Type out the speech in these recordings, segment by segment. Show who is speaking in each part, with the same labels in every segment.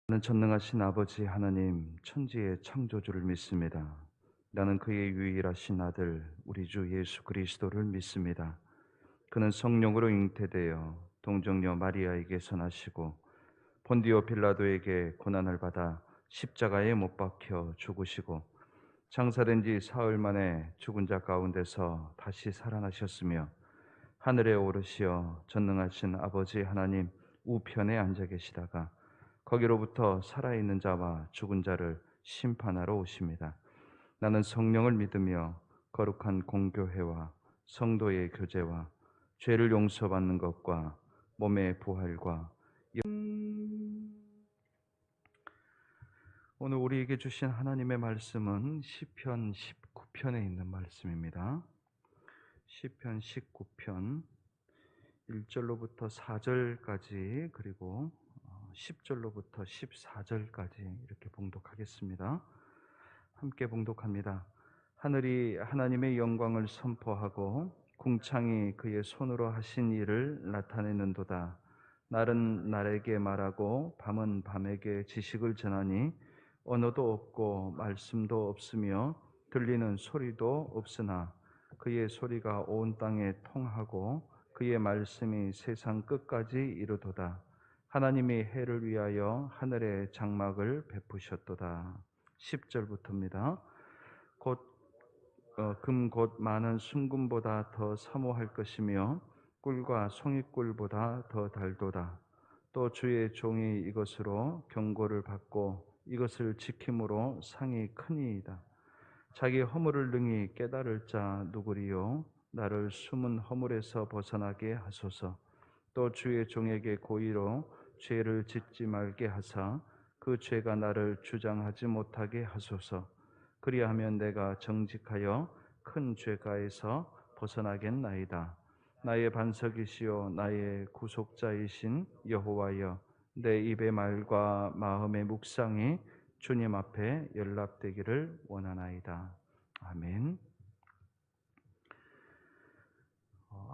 Speaker 1: 나는 전능하신 아버지 하나님 천지의 창조주를 믿습니다. 나는 그의 유일하신 아들 우리 주 예수 그리스도를 믿습니다. 그는 성령으로 잉태되어 동정녀 마리아에게서 나시고 본디오 빌라도에게 고난을 받아 십자가에 못 박혀 죽으시고 장사된 지 사흘 만에 죽은 자 가운데서 다시 살아나셨으며 하늘에 오르시어 전능하신 아버지 하나님 우편에 앉아 계시다가 거기로부터 살아있는 자와 죽은 자를 심판하러 오십니다. 나는 성령을 믿으며 거룩한 공교회와 성도의 교제와 죄를 용서받는 것과 몸의 부활과 오늘 우리에게 주신 하나님의 말씀은 시편 19편에 있는 말씀입니다. 시편 19편 1절로부터 4절까지 그리고 10절로부터 14절까지 이렇게 봉독하겠습니다. 함께 봉독합니다. 하늘이 하나님의 영광을 선포하고 궁창이 그의 손으로 하신 일을 나타내는도다. 날은 날에게 말하고 밤은 밤에게 지식을 전하니 언어도 없고 말씀도 없으며 들리는 소리도 없으나 그의 소리가 온 땅에 통하고 그의 말씀이 세상 끝까지 이르도다. 하나님이 해를 위하여 하늘에 장막을 베푸셨도다. 10절부터입니다. 금 곧 많은 순금보다 더 사모할 것이며 꿀과 송이꿀보다 더 달도다. 또 주의 종이 이것으로 경고를 받고 이것을 지킴으로 상이 크니이다. 자기 허물을 능히 깨달을 자 누구리요? 나를 숨은 허물에서 벗어나게 하소서. 또 주의 종에게 고의로 죄를 짓지 말게 하사 그 죄가 나를 주장하지 못하게 하소서. 그리하면 내가 정직하여 큰 죄가에서 벗어나겠나이다. 나의 반석이시요 나의 구속자이신 여호와여, 내 입의 말과 마음의 묵상이 주님 앞에 연락되기를 원하나이다. 아멘.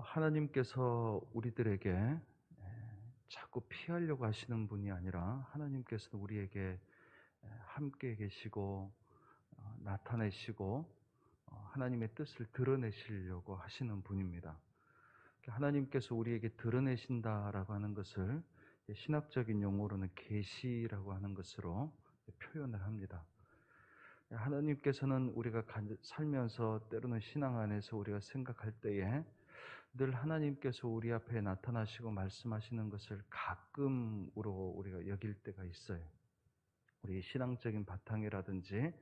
Speaker 1: 하나님께서 우리들에게 자꾸 피하려고 하시는 분이 아니라 하나님께서는 우리에게 함께 계시고 나타내시고 하나님의 뜻을 드러내시려고 하시는 분입니다. 하나님께서 우리에게 드러내신다라고 하는 것을 신학적인 용어로는 계시라고 하는 것으로 표현을 합니다. 하나님께서는 우리가 살면서 때로는 신앙 안에서 우리가 생각할 때에 늘 하나님께서 우리 앞에 나타나시고 말씀하시는 것을 가끔으로 우리가 여길 때가 있어요. 우리 신앙적인 바탕이라든지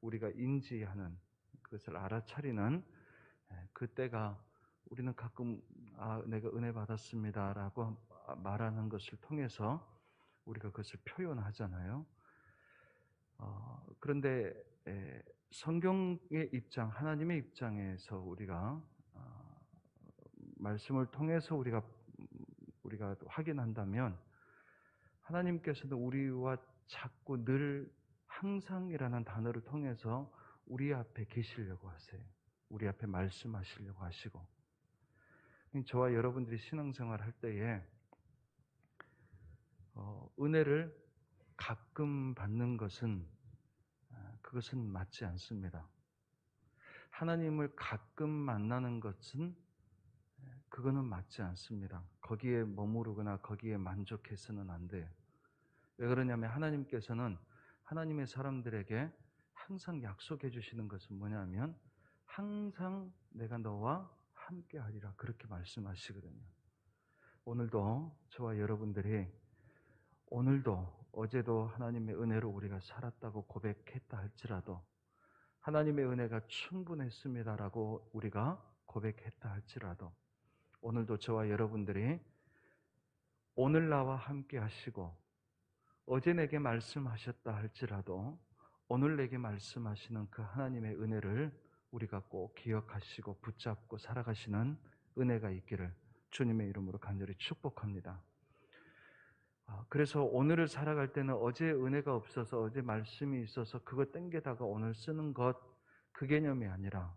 Speaker 1: 우리가 인지하는 그것을 알아차리는 그때가 우리는 가끔 내가 은혜 받았습니다라고 말하는 것을 통해서 우리가 그것을 표현하잖아요. 그런데 성경의 입장, 하나님의 입장에서 우리가 말씀을 통해서 우리가 확인한다면 하나님께서는 우리와 자꾸 늘 항상이라는 단어를 통해서 우리 앞에 계시려고 하세요. 우리 앞에 말씀하시려고 하시고, 저와 여러분들이 신앙생활 할 때에 은혜를 가끔 받는 것은 그것은 맞지 않습니다. 하나님을 가끔 만나는 것은 그거는 맞지 않습니다. 거기에 머무르거나 거기에 만족해서는 안 돼요. 왜 그러냐면 하나님께서는 하나님의 사람들에게 항상 약속해 주시는 것은 뭐냐면 항상 내가 너와 함께 하리라 그렇게 말씀하시거든요. 오늘도 저와 여러분들이 오늘도 어제도 하나님의 은혜로 우리가 살았다고 고백했다 할지라도 하나님의 은혜가 충분했습니다라고 우리가 고백했다 할지라도 오늘도 저와 여러분들이 오늘 나와 함께 하시고 어제 내게 말씀하셨다 할지라도 오늘 내게 말씀하시는 그 하나님의 은혜를 우리가 꼭 기억하시고 붙잡고 살아가시는 은혜가 있기를 주님의 이름으로 간절히 축복합니다. 그래서 오늘을 살아갈 때는 어제 은혜가 없어서 어제 말씀이 있어서 그거 땡겨다가 오늘 쓰는 것 그 개념이 아니라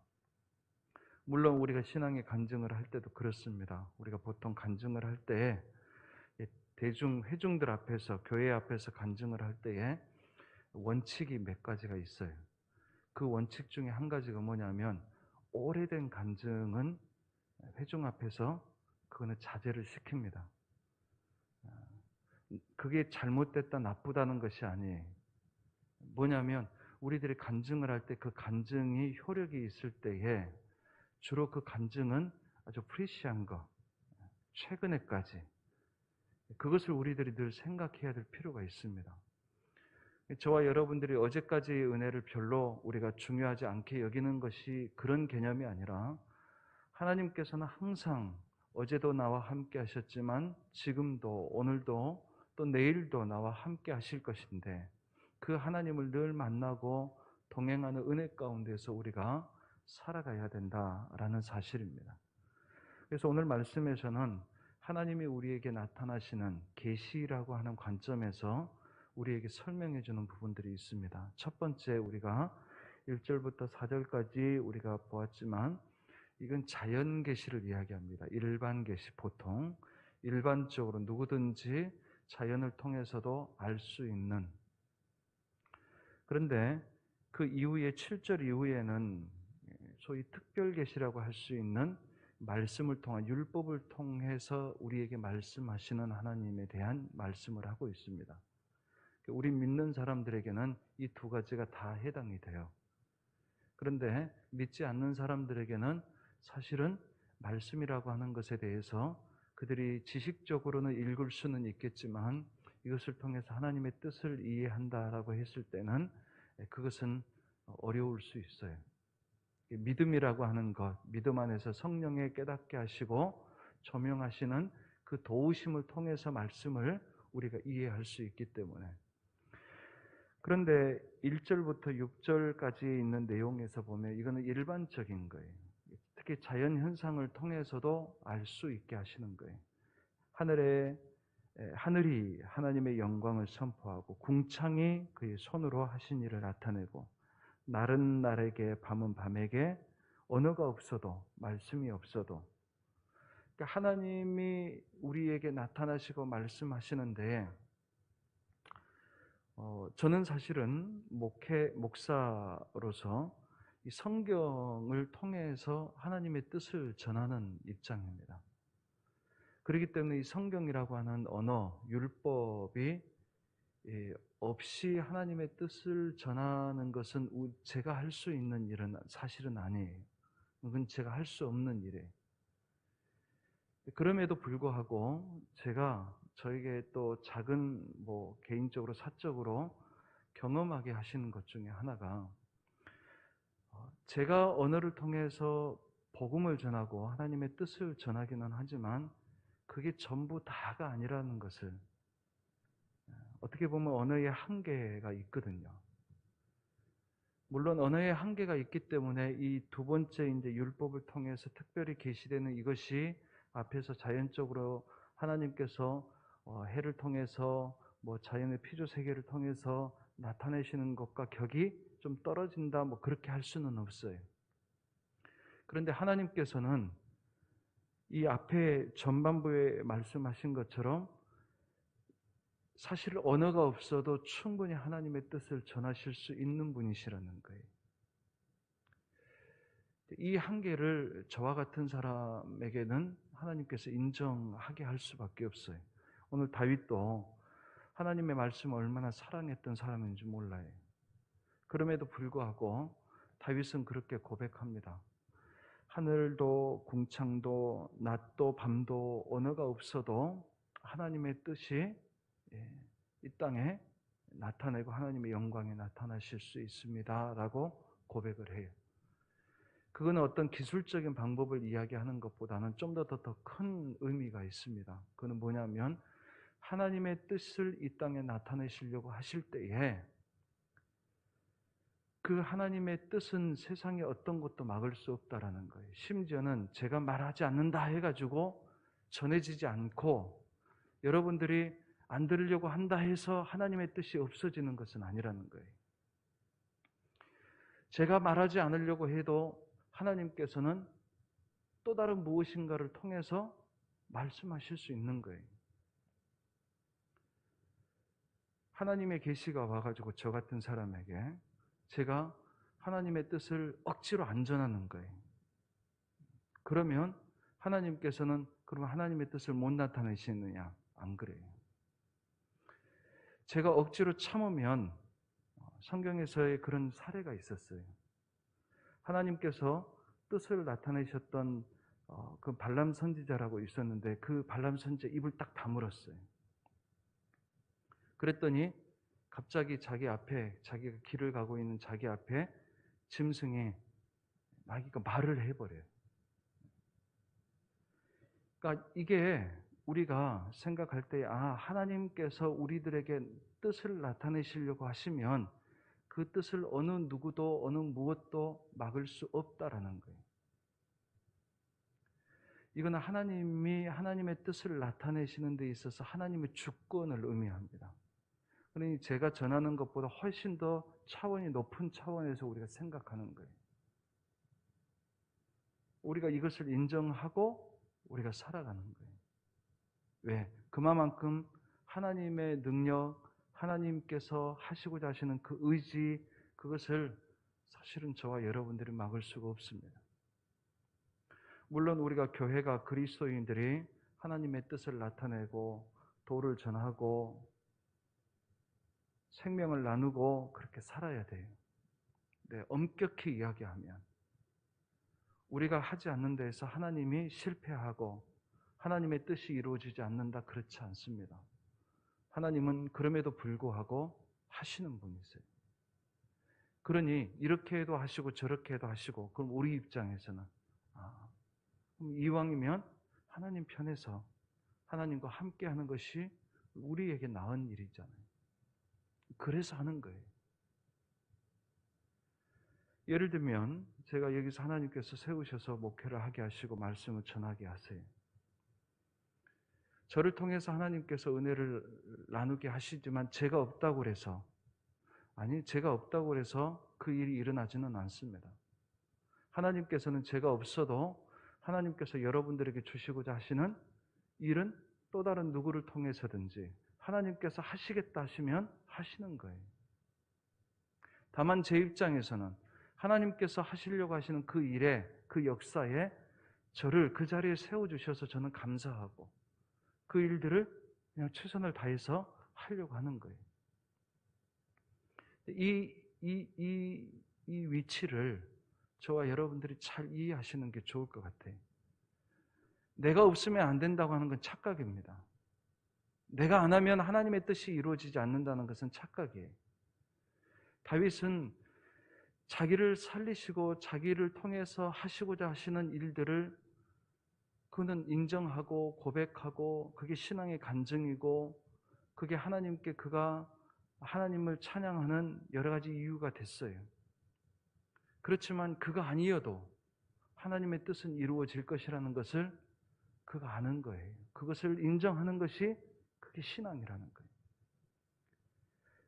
Speaker 1: 물론 우리가 신앙의 간증을 할 때도 그렇습니다. 우리가 보통 간증을 할 때에 회중들 앞에서, 교회 앞에서 간증을 할 때에 원칙이 몇 가지가 있어요. 그 원칙 중에 한 가지가 뭐냐면, 오래된 간증은 회중 앞에서 그거는 자제를 시킵니다. 그게 잘못됐다, 나쁘다는 것이 아니에요. 뭐냐면, 우리들이 간증을 할 때 그 간증이 효력이 있을 때에 주로 그 간증은 아주 프리시한 거, 최근에까지, 그것을 우리들이 늘 생각해야 될 필요가 있습니다. 저와 여러분들이 어제까지의 은혜를 별로 우리가 중요하지 않게 여기는 것이 그런 개념이 아니라, 하나님께서는 항상 어제도 나와 함께 하셨지만 지금도, 오늘도, 또 내일도 나와 함께 하실 것인데, 그 하나님을 늘 만나고 동행하는 은혜 가운데서 우리가 살아가야 된다라는 사실입니다. 그래서 오늘 말씀에서는 하나님이 우리에게 나타나시는 계시라고 하는 관점에서 우리에게 설명해 주는 부분들이 있습니다. 첫 번째, 우리가 1절부터 4절까지 우리가 보았지만, 이건 자연 계시를 이야기합니다. 일반 계시, 보통 일반적으로 누구든지 자연을 통해서도 알 수 있는. 그런데 그 이후에 7절 이후에는 소위 특별 계시라고 할 수 있는, 말씀을 통한, 율법을 통해서 우리에게 말씀하시는 하나님에 대한 말씀을 하고 있습니다. 우리 믿는 사람들에게는 이 두 가지가 다 해당이 돼요. 그런데 믿지 않는 사람들에게는 사실은 말씀이라고 하는 것에 대해서 그들이 지식적으로는 읽을 수는 있겠지만, 이것을 통해서 하나님의 뜻을 이해한다라고 했을 때는 그것은 어려울 수 있어요. 믿음이라고 하는 것, 믿음 안에서 성령의 깨닫게 하시고 조명하시는 그 도우심을 통해서 말씀을 우리가 이해할 수 있기 때문에. 그런데 1절부터 6절까지 있는 내용에서 보면 이거는 일반적인 거예요. 특히 자연 현상을 통해서도 알 수 있게 하시는 거예요. 하늘이 하나님의 영광을 선포하고, 궁창이 그의 손으로 하신 일을 나타내고, 날은 날에게, 밤은 밤에게, 언어가 없어도, 말씀이 없어도, 그러니까 하나님이 우리에게 나타나시고 말씀하시는데, 저는 사실은 목사로서 이 성경을 통해서 하나님의 뜻을 전하는 입장입니다. 그렇기 때문에 이 성경이라고 하는 언어, 율법이 없이 하나님의 뜻을 전하는 것은 제가 할 수 있는 일은 사실은 아니에요. 그건 제가 할 수 없는 일이에요. 그럼에도 불구하고 제가 저에게 또 작은 개인적으로 사적으로 경험하게 하시는 것 중에 하나가, 제가 언어를 통해서 복음을 전하고 하나님의 뜻을 전하기는 하지만 그게 전부 다가 아니라는 것을, 어떻게 보면 언어의 한계가 있거든요. 물론 언어의 한계가 있기 때문에 이 두 번째 이제 율법을 통해서 특별히 계시되는 이것이 앞에서 자연적으로 하나님께서 해를 통해서 자연의 피조 세계를 통해서 나타내시는 것과 격이 좀 떨어진다, 그렇게 할 수는 없어요. 그런데 하나님께서는 이 앞에 전반부에 말씀하신 것처럼 사실 언어가 없어도 충분히 하나님의 뜻을 전하실 수 있는 분이시라는 거예요. 이 한계를 저와 같은 사람에게는 하나님께서 인정하게 할 수밖에 없어요. 오늘 다윗도 하나님의 말씀을 얼마나 사랑했던 사람인지 몰라요. 그럼에도 불구하고 다윗은 그렇게 고백합니다. 하늘도 궁창도 낮도 밤도 언어가 없어도 하나님의 뜻이 이 땅에 나타내고 하나님의 영광에 나타나실 수 있습니다 라고 고백을 해요. 그건 어떤 기술적인 방법을 이야기하는 것보다는 좀 더 큰 의미가 있습니다. 그건 뭐냐면, 하나님의 뜻을 이 땅에 나타내시려고 하실 때에 그 하나님의 뜻은 세상에 어떤 것도 막을 수 없다라는 거예요. 심지어는 제가 말하지 않는다 해가지고 전해지지 않고 여러분들이 안 들으려고 한다 해서 하나님의 뜻이 없어지는 것은 아니라는 거예요. 제가 말하지 않으려고 해도 하나님께서는 또 다른 무엇인가를 통해서 말씀하실 수 있는 거예요. 하나님의 계시가 와가지고 저 같은 사람에게 제가 하나님의 뜻을 억지로 안 전하는 거예요. 그러면 하나님께서는 그럼 하나님의 뜻을 못 나타내시느냐? 안 그래요. 제가 억지로 참으면 성경에서의 그런 사례가 있었어요. 하나님께서 뜻을 나타내셨던 그 발람 선지자라고 있었는데 그 발람 선지자 입을 딱 다물었어요. 그랬더니 갑자기 자기 앞에 자기가 길을 가고 있는 자기 앞에 짐승이 나기가 말을 해버려요. 그러니까 이게 우리가 생각할 때 하나님께서 우리들에게 뜻을 나타내시려고 하시면 그 뜻을 어느 누구도 어느 무엇도 막을 수 없다라는 거예요. 이거는 하나님이 하나님의 뜻을 나타내시는 데 있어서 하나님의 주권을 의미합니다. 그러니 제가 전하는 것보다 훨씬 더 차원이 높은 차원에서 우리가 생각하는 거예요. 우리가 이것을 인정하고 우리가 살아가는 거예요. 왜? 그만큼 하나님의 능력, 하나님께서 하시고자 하시는 그 의지, 그것을 사실은 저와 여러분들이 막을 수가 없습니다. 물론 우리가 교회가 그리스도인들이 하나님의 뜻을 나타내고 도를 전하고 생명을 나누고 그렇게 살아야 돼요. 네, 엄격히 이야기하면 우리가 하지 않는 데에서 하나님이 실패하고 하나님의 뜻이 이루어지지 않는다, 그렇지 않습니다. 하나님은 그럼에도 불구하고 하시는 분이세요. 그러니 이렇게 해도 하시고 저렇게 해도 하시고, 그럼 우리 입장에서는 그럼 이왕이면 하나님 편에서 하나님과 함께 하는 것이 우리에게 나은 일이잖아요. 그래서 하는 거예요. 예를 들면 제가 여기서 하나님께서 세우셔서 목회를 하게 하시고 말씀을 전하게 하세요. 저를 통해서 하나님께서 은혜를 나누게 하시지만 제가 없다고 해서 그 일이 일어나지는 않습니다. 하나님께서는 제가 없어도 하나님께서 여러분들에게 주시고자 하시는 일은 또 다른 누구를 통해서든지 하나님께서 하시겠다 하시면 하시는 거예요. 다만 제 입장에서는 하나님께서 하시려고 하시는 그 일에, 그 역사에 저를 그 자리에 세워주셔서 저는 감사하고 그 일들을 그냥 최선을 다해서 하려고 하는 거예요. 이 위치를 저와 여러분들이 잘 이해하시는 게 좋을 것 같아요. 내가 없으면 안 된다고 하는 건 착각입니다. 내가 안 하면 하나님의 뜻이 이루어지지 않는다는 것은 착각이에요. 다윗은 자기를 살리시고 자기를 통해서 하시고자 하시는 일들을 그는 인정하고 고백하고 그게 신앙의 간증이고 그게 하나님께 그가 하나님을 찬양하는 여러 가지 이유가 됐어요. 그렇지만 그가 아니어도 하나님의 뜻은 이루어질 것이라는 것을 그가 아는 거예요. 그것을 인정하는 것이 그게 신앙이라는 거예요.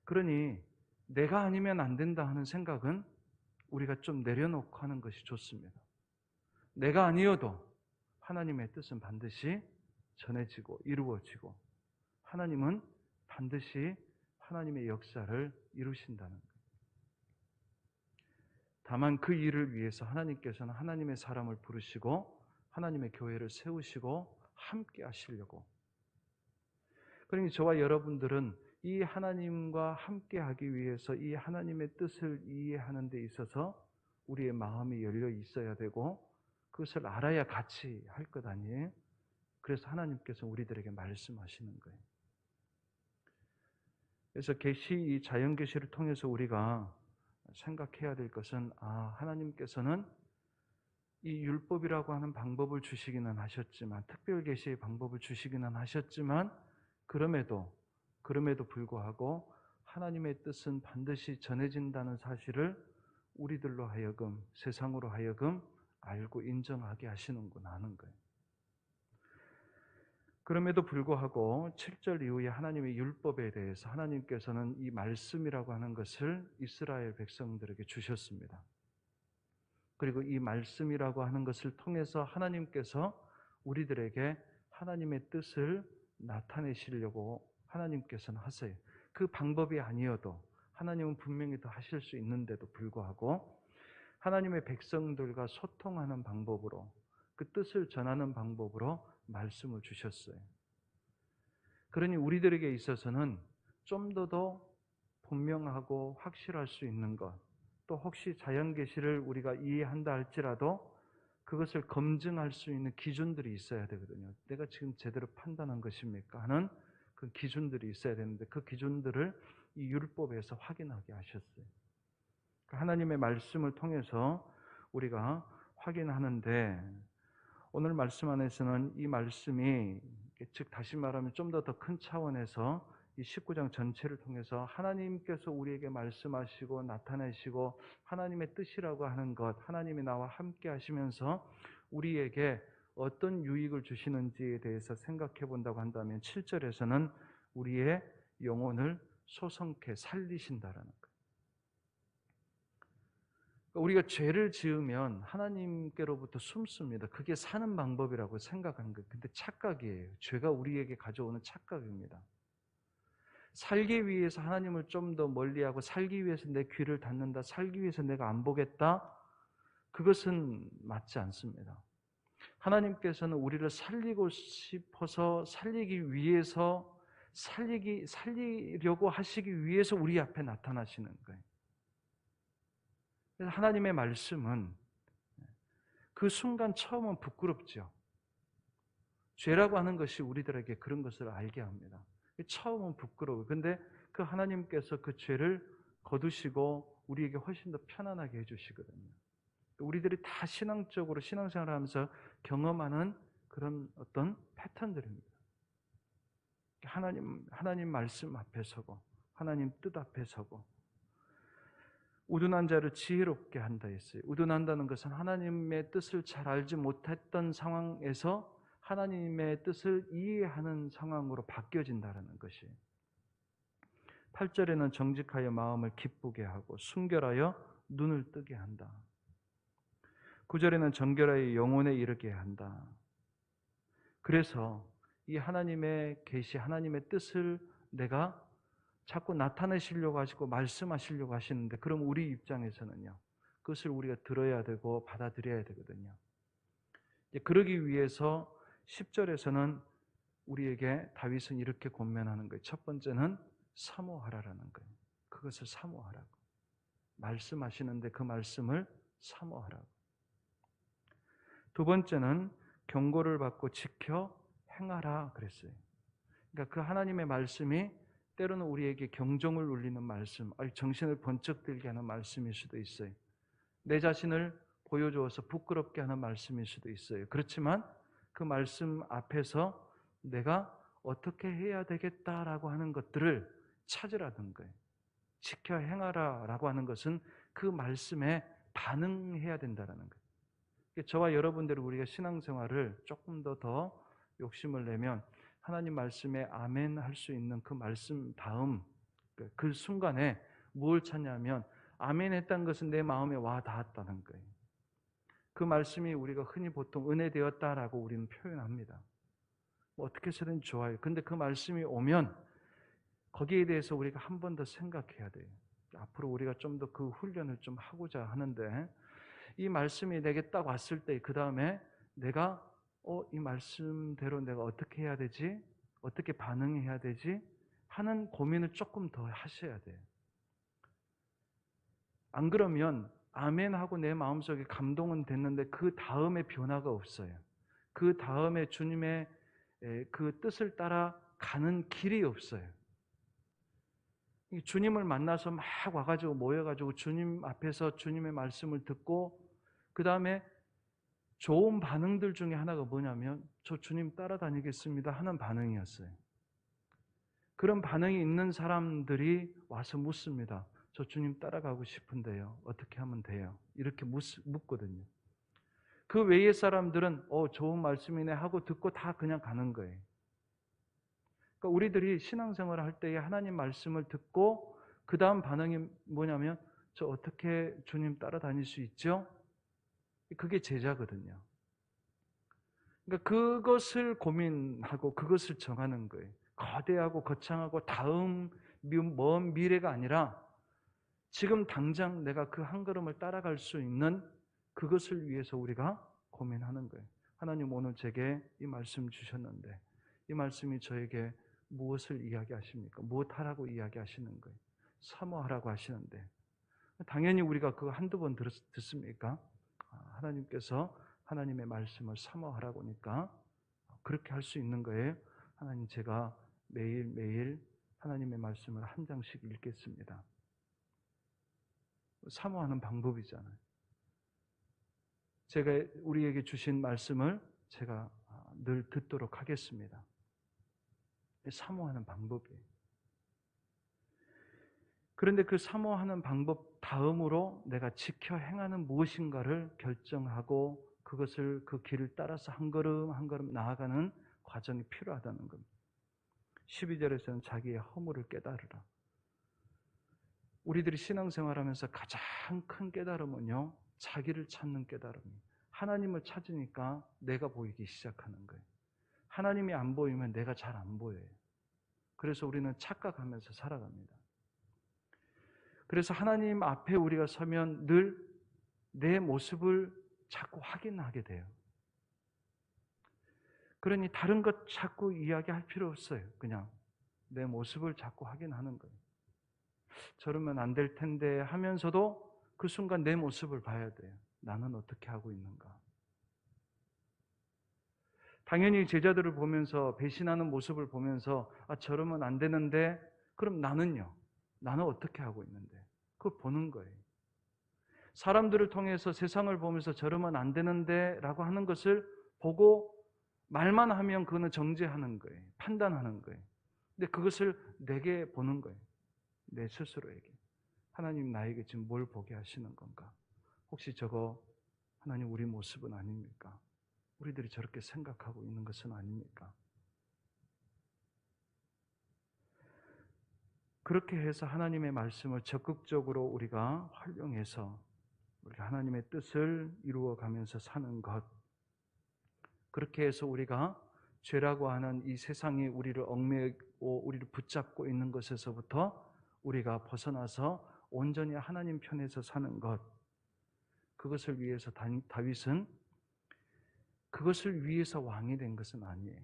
Speaker 1: 그러니 내가 아니면 안 된다 하는 생각은 우리가 좀 내려놓고 하는 것이 좋습니다. 내가 아니어도 하나님의 뜻은 반드시 전해지고 이루어지고 하나님은 반드시 하나님의 역사를 이루신다는 거예요. 다만 그 일을 위해서 하나님께서는 하나님의 사람을 부르시고 하나님의 교회를 세우시고 함께 하시려고. 그러니 저와 여러분들은 이 하나님과 함께 하기 위해서 이 하나님의 뜻을 이해하는 데 있어서 우리의 마음이 열려 있어야 되고 그것을 알아야 같이 할 것 아니에요? 그래서 하나님께서 우리들에게 말씀하시는 거예요. 그래서 이 자연계시를 통해서 우리가 생각해야 될 것은 하나님께서는 이 율법이라고 하는 방법을 주시기는 하셨지만 특별계시의 방법을 주시기는 하셨지만 그럼에도 불구하고 하나님의 뜻은 반드시 전해진다는 사실을 우리들로 하여금 세상으로 하여금 알고 인정하게 하시는구나 하는 거예요. 그럼에도 불구하고 7절 이후에 하나님의 율법에 대해서 하나님께서는 이 말씀이라고 하는 것을 이스라엘 백성들에게 주셨습니다. 그리고 이 말씀이라고 하는 것을 통해서 하나님께서 우리들에게 하나님의 뜻을 나타내시려고 하나님께서는 하세요. 그 방법이 아니어도 하나님은 분명히 더 하실 수 있는데도 불구하고 하나님의 백성들과 소통하는 방법으로, 그 뜻을 전하는 방법으로 말씀을 주셨어요. 그러니 우리들에게 있어서는 좀 더 분명하고 확실할 수 있는 것, 또 혹시 자연계시를 우리가 이해한다 할지라도 그것을 검증할 수 있는 기준들이 있어야 되거든요. 내가 지금 제대로 판단한 것입니까? 하는 그 기준들이 있어야 되는데 그 기준들을 이 율법에서 확인하게 하셨어요. 하나님의 말씀을 통해서 우리가 확인하는데, 오늘 말씀 안에서는 이 말씀이, 즉 다시 말하면 좀 더 큰 차원에서 이 19장 전체를 통해서 하나님께서 우리에게 말씀하시고 나타내시고 하나님의 뜻이라고 하는 것, 하나님이 나와 함께 하시면서 우리에게 어떤 유익을 주시는지에 대해서 생각해 본다고 한다면 7절에서는 우리의 영혼을 소성케 살리신다라는 거예요. 우리가 죄를 지으면 하나님께로부터 숨습니다. 그게 사는 방법이라고 생각하는 거예요. 근데 착각이에요. 죄가 우리에게 가져오는 착각입니다. 살기 위해서 하나님을 좀 더 멀리하고, 살기 위해서 내 귀를 닫는다, 살기 위해서 내가 안 보겠다, 그것은 맞지 않습니다. 하나님께서는 우리를 살리고 싶어서, 살리기 위해서, 살리려고 하시기 위해서 우리 앞에 나타나시는 거예요. 그래서 하나님의 말씀은 그 순간 처음은 부끄럽죠. 죄라고 하는 것이 우리들에게 그런 것을 알게 합니다. 처음은 부끄러워요. 근데 그 하나님께서 그 죄를 거두시고 우리에게 훨씬 더 편안하게 해주시거든요. 우리들이 다 신앙적으로 신앙생활을 하면서 경험하는 그런 어떤 패턴들입니다. 하나님 말씀 앞에 서고, 하나님 뜻 앞에 서고, 우둔한 자를 지혜롭게 한다 했어요. 우둔한다는 것은 하나님의 뜻을 잘 알지 못했던 상황에서 하나님의 뜻을 이해하는 상황으로 바뀌어진다는 것이. 8절에는 정직하여 마음을 기쁘게 하고 순결하여 눈을 뜨게 한다. 9절에는 정결하여 영혼에 이르게 한다. 그래서 이 하나님의 계시, 하나님의 뜻을 내가 자꾸 나타내시려고 하시고 말씀하시려고 하시는데, 그럼 우리 입장에서는요, 그것을 우리가 들어야 되고 받아들여야 되거든요. 그러기 위해서 10절에서는 우리에게 다윗은 이렇게 권면하는 거예요. 첫 번째는 사모하라라는 거예요. 그것을 사모하라고. 말씀하시는데 그 말씀을 사모하라고. 두 번째는 경고를 받고 지켜 행하라 그랬어요. 그러니까 그 하나님의 말씀이 때로는 우리에게 경종을 울리는 말씀, 정신을 번쩍 들게 하는 말씀일 수도 있어요. 내 자신을 보여주어서 부끄럽게 하는 말씀일 수도 있어요. 그렇지만 그 말씀 앞에서 내가 어떻게 해야 되겠다라고 하는 것들을 찾으라는 거예요. 지켜 행하라 라고 하는 것은 그 말씀에 반응해야 된다는 거예요. 저와 여러분들이 우리가 신앙생활을 조금 더 욕심을 내면 하나님 말씀에 아멘 할 수 있는 그 말씀 다음 그 순간에 뭘 찾냐면, 아멘 했다는 것은 내 마음에 와 닿았다는 거예요. 그 말씀이 우리가 흔히 보통 은혜 되었다라고 우리는 표현합니다. 어떻게 해서든 좋아요. 근데 그 말씀이 오면 거기에 대해서 우리가 한 번 더 생각해야 돼요. 앞으로 우리가 좀 더 그 훈련을 좀 하고자 하는데, 이 말씀이 내게 딱 왔을 때 그 다음에 내가 이 말씀대로 내가 어떻게 해야 되지? 어떻게 반응해야 되지? 하는 고민을 조금 더 하셔야 돼요. 안 그러면 아멘 하고 내 마음속에 감동은 됐는데 그 다음에 변화가 없어요. 그 다음에 주님의 그 뜻을 따라 가는 길이 없어요. 주님을 만나서 막 와가지고 모여가지고 주님 앞에서 주님의 말씀을 듣고 그 다음에 좋은 반응들 중에 하나가 뭐냐면, 저 주님 따라다니겠습니다 하는 반응이었어요. 그런 반응이 있는 사람들이 와서 묻습니다. 저 주님 따라가고 싶은데요, 어떻게 하면 돼요? 이렇게 묻거든요. 그 외의 사람들은 좋은 말씀이네 하고 듣고 다 그냥 가는 거예요. 그러니까 우리들이 신앙생활을 할 때에 하나님 말씀을 듣고 그 다음 반응이 뭐냐면, 저 어떻게 주님 따라다닐 수 있죠? 그게 제자거든요. 그러니까 그것을 고민하고 그것을 정하는 거예요. 거대하고 거창하고 다음
Speaker 2: 먼 미래가 아니라 지금 당장 내가 그 한 걸음을 따라갈 수 있는 그것을 위해서 우리가 고민하는 거예요. 하나님 오늘 제게 이 말씀 주셨는데 이 말씀이 저에게 무엇을 이야기하십니까? 무엇하라고 이야기하시는 거예요? 사모하라고 하시는데 당연히 우리가 그거 한두 번 듣습니까? 하나님께서 하나님의 말씀을 사모하라고 하니까 그렇게 할 수 있는 거예요. 하나님 제가 매일매일 하나님의 말씀을 한 장씩 읽겠습니다. 사모하는 방법이잖아요. 제가 우리에게 주신 말씀을 제가 늘 듣도록 하겠습니다. 사모하는 방법이에요. 그런데 그 사모하는 방법 다음으로 내가 지켜 행하는 무엇인가를 결정하고 그것을 그 길을 따라서 한 걸음 한 걸음 나아가는 과정이 필요하다는 겁니다. 12절에서는 자기의 허물을 깨달으라. 우리들이 신앙생활하면서 가장 큰 깨달음은요, 자기를 찾는 깨달음이에요. 하나님을 찾으니까 내가 보이기 시작하는 거예요. 하나님이 안 보이면 내가 잘 안 보여요. 그래서 우리는 착각하면서 살아갑니다. 그래서 하나님 앞에 우리가 서면 늘 내 모습을 자꾸 확인하게 돼요. 그러니 다른 것 자꾸 이야기할 필요 없어요. 그냥 내 모습을 자꾸 확인하는 거예요. 저러면 안 될 텐데 하면서도 그 순간 내 모습을 봐야 돼요. 나는 어떻게 하고 있는가? 당연히 제자들을 보면서 배신하는 모습을 보면서 저러면 안 되는데 그럼 나는요? 나는 어떻게 하고 있는데? 그걸 보는 거예요. 사람들을 통해서 세상을 보면서 저러면 안 되는데 라고 하는 것을 보고 말만 하면 그거는 정죄하는 거예요. 판단하는 거예요. 근데 그것을 내게 보는 거예요. 내 스스로에게. 하나님 나에게 지금 뭘 보게 하시는 건가? 혹시 저거 하나님 우리 모습은 아닙니까? 우리들이 저렇게 생각하고 있는 것은 아닙니까? 그렇게 해서 하나님의 말씀을 적극적으로 우리가 활용해서 우리가 하나님의 뜻을 이루어가면서 사는 것, 그렇게 해서 우리가 죄라고 하는 이 세상이 우리를 얽매고 우리를 붙잡고 있는 것에서부터 우리가 벗어나서 온전히 하나님 편에서 사는 것, 그것을 위해서 다윗은 그것을 위해서 왕이 된 것은 아니에요.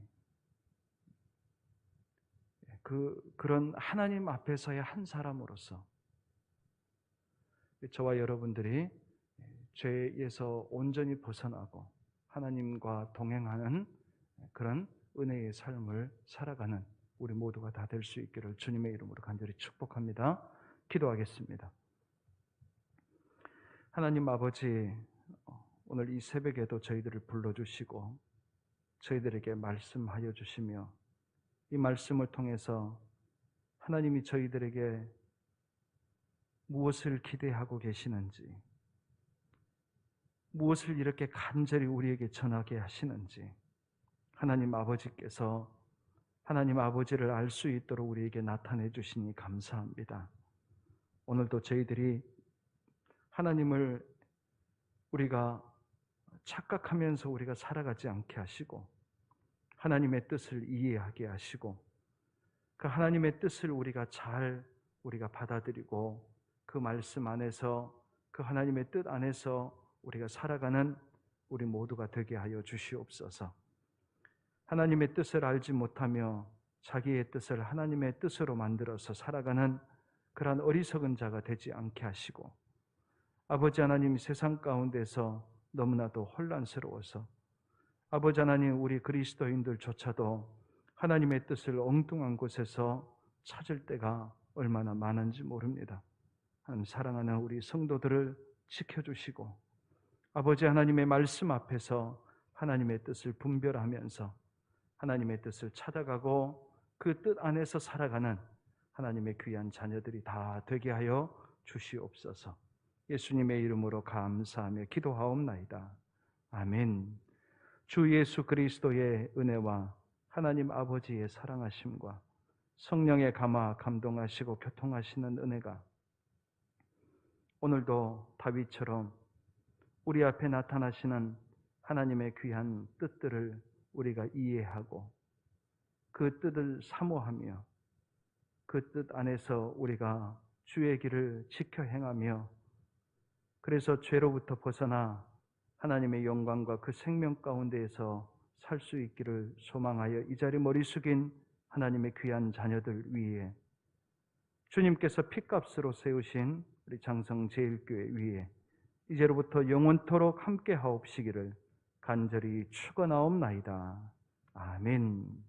Speaker 2: 그런 하나님 앞에서의 한 사람으로서 저와 여러분들이 죄에서 온전히 벗어나고 하나님과 동행하는 그런 은혜의 삶을 살아가는 우리 모두가 다 될 수 있기를 주님의 이름으로 간절히 축복합니다. 기도하겠습니다. 하나님 아버지, 오늘 이 새벽에도 저희들을 불러주시고 저희들에게 말씀하여 주시며 이 말씀을 통해서 하나님이 저희들에게 무엇을 기대하고 계시는지, 무엇을 이렇게 간절히 우리에게 전하게 하시는지 하나님 아버지께서 하나님 아버지를 알 수 있도록 우리에게 나타내 주시니 감사합니다. 오늘도 저희들이 하나님을 우리가 착각하면서 우리가 살아가지 않게 하시고 하나님의 뜻을 이해하게 하시고 그 하나님의 뜻을 우리가 받아들이고 그 말씀 안에서 그 하나님의 뜻 안에서 우리가 살아가는 우리 모두가 되게 하여 주시옵소서. 하나님의 뜻을 알지 못하며 자기의 뜻을 하나님의 뜻으로 만들어서 살아가는 그러한 어리석은 자가 되지 않게 하시고 아버지 하나님 세상 가운데서 너무나도 혼란스러워서 아버지 하나님 우리 그리스도인들조차도 하나님의 뜻을 엉뚱한 곳에서 찾을 때가 얼마나 많은지 모릅니다. 하나님 사랑하는 우리 성도들을 지켜주시고 아버지 하나님의 말씀 앞에서 하나님의 뜻을 분별하면서 하나님의 뜻을 찾아가고 그 뜻 안에서 살아가는 하나님의 귀한 자녀들이 다 되게 하여 주시옵소서. 예수님의 이름으로 감사하며 기도하옵나이다. 아멘. 주 예수 그리스도의 은혜와 하나님 아버지의 사랑하심과 성령의 감화 감동하시고 교통하시는 은혜가 오늘도 다윗처럼 우리 앞에 나타나시는 하나님의 귀한 뜻들을 우리가 이해하고 그 뜻을 사모하며 그 뜻 안에서 우리가 주의 길을 지켜 행하며 그래서 죄로부터 벗어나 하나님의 영광과 그 생명 가운데에서 살 수 있기를 소망하여 이 자리 머리 숙인 하나님의 귀한 자녀들 위에 주님께서 핏값으로 세우신 우리 장성제일교회 위에 이제로부터 영원토록 함께 하옵시기를 간절히 축원하옵나이다. 아멘.